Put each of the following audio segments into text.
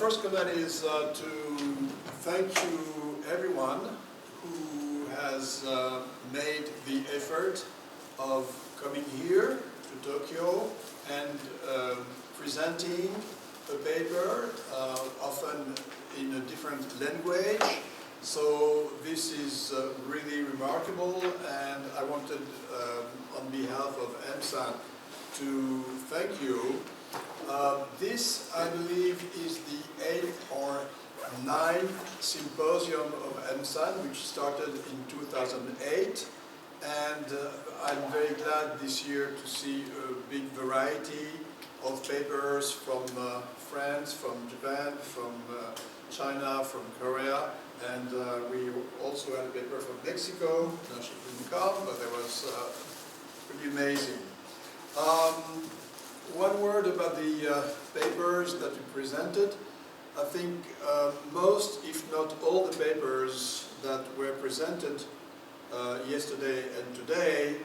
first comment is to thank you everyone who has made the effort of coming here to Tokyo and presenting a paper, often in a different language. So this is really remarkable, and I wanted, on behalf of EMSAN, to thank you. This, I believe, is the 8th or 9th symposium of EMSAN, which started in 2008. And I'm very glad this year to see a big variety of papers from France, from Japan, from China, from Korea. And we also had a paper from Mexico. No, she couldn't come, but it was pretty amazing. One word about the papers that you presented. I think most, if not all, the papers that were presented yesterday and today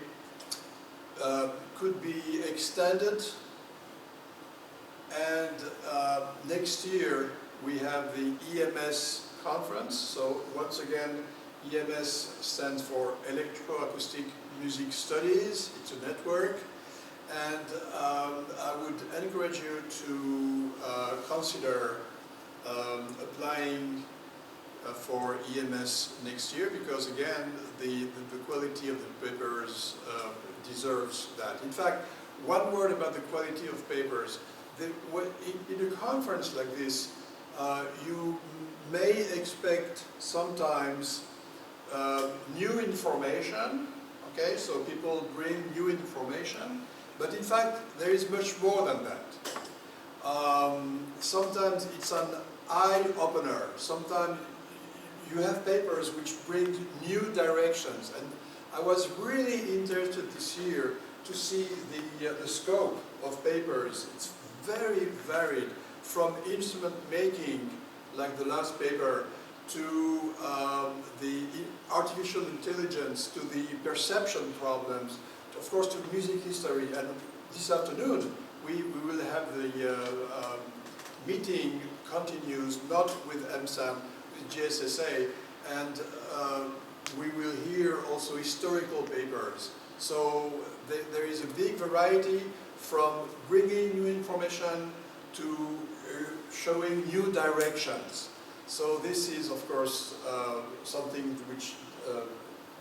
could be extended. And next year we have the EMS conference. So once again, EMS stands for Electroacoustic Music Studies. It's a network. And I would encourage you to consider applying for EMS next year, because again, the quality of the papers deserves that. In fact, one word about the quality of papers. In a conference like this, you may expect sometimes new information, okay, so people bring new information, but in fact there is much more than that. Sometimes it's an eye-opener, sometimes you have papers which bring new directions, and I was really interested this year to see the scope of papers. It's very varied, from instrument making, like the last paper, to the artificial intelligence, to the perception problems, of course to music history. And this afternoon we will have the meeting continues, not with EMSAN, with JSSA, and we will hear also historical papers. So there is a big variety, from bringing new information to showing new directions. So this is, of course, something which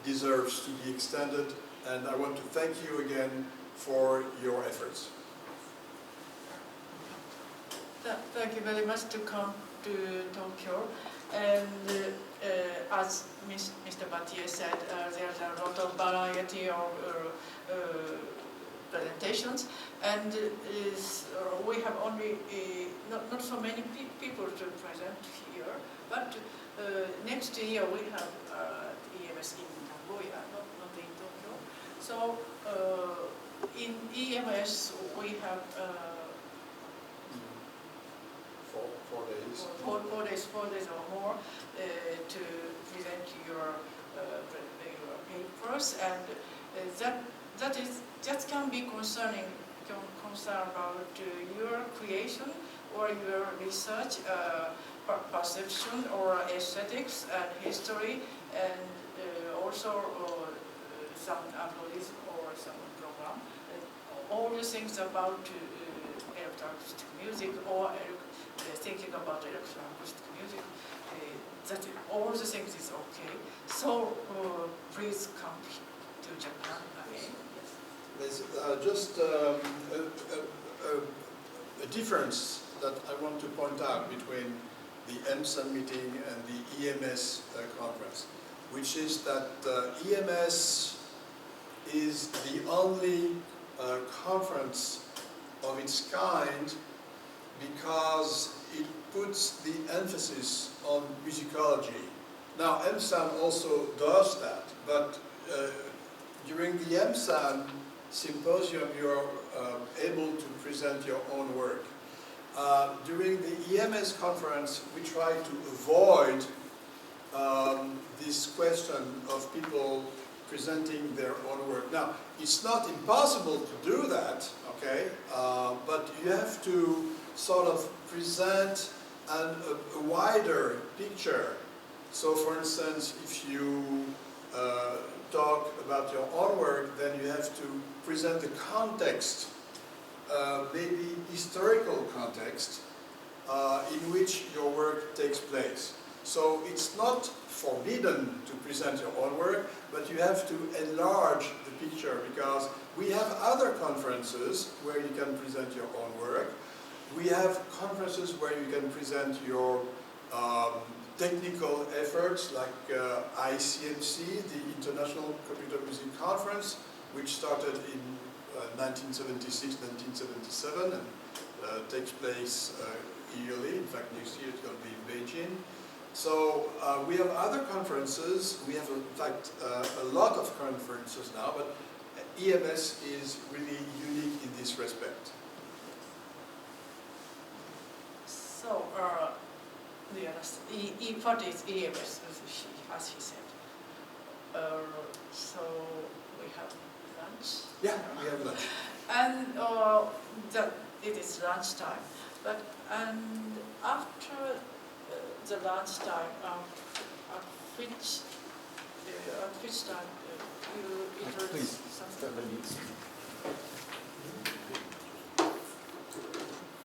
deserves to be extended, and I want to thank you again for your efforts. Thank you very much to come to Tokyo. And as Mr. Battier said, there's a lot of variety of presentations, and we have only not so many people to present here, but next year we have EMS in Nagoya, not in Tokyo. So in EMS we have 4 days or more to present your papers, and that can be concern about your creation or your research, perception or aesthetics and history, and also some algorithm or some program. All the things about electroacoustic music, or thinking about electroacoustic music, all the things is okay. So please come to Japan again. There's just a difference that I want to point out between the EMSAN meeting and the EMS conference, which is that EMS is the only conference of its kind because it puts the emphasis on musicology. Now, EMSAN also does that, but during the EMSAN symposium, you're able to present your own work. During the EMS conference, we try to avoid this question of people presenting their own work. Now, it's not impossible to do that, okay? But you have to sort of present and a wider picture. So for instance, if you talk about your own work, then you have to present the context, maybe historical context, in which your work takes place. So it's not forbidden to present your own work, but you have to enlarge the picture, because we have other conferences where you can present your own work. We have conferences where you can present your technical efforts, like ICMC, the International Computer Music Conference, which started in 1976-1977 and takes place yearly. In fact, next year it's going to be in Beijing. So we have other conferences. We have, in fact, a lot of conferences now, but EMS is really unique in this respect. So, what is EMS, as he said? So, we have lunch. Yeah, we have lunch. And it is lunchtime. But and after the lunchtime, at which time you introduce something?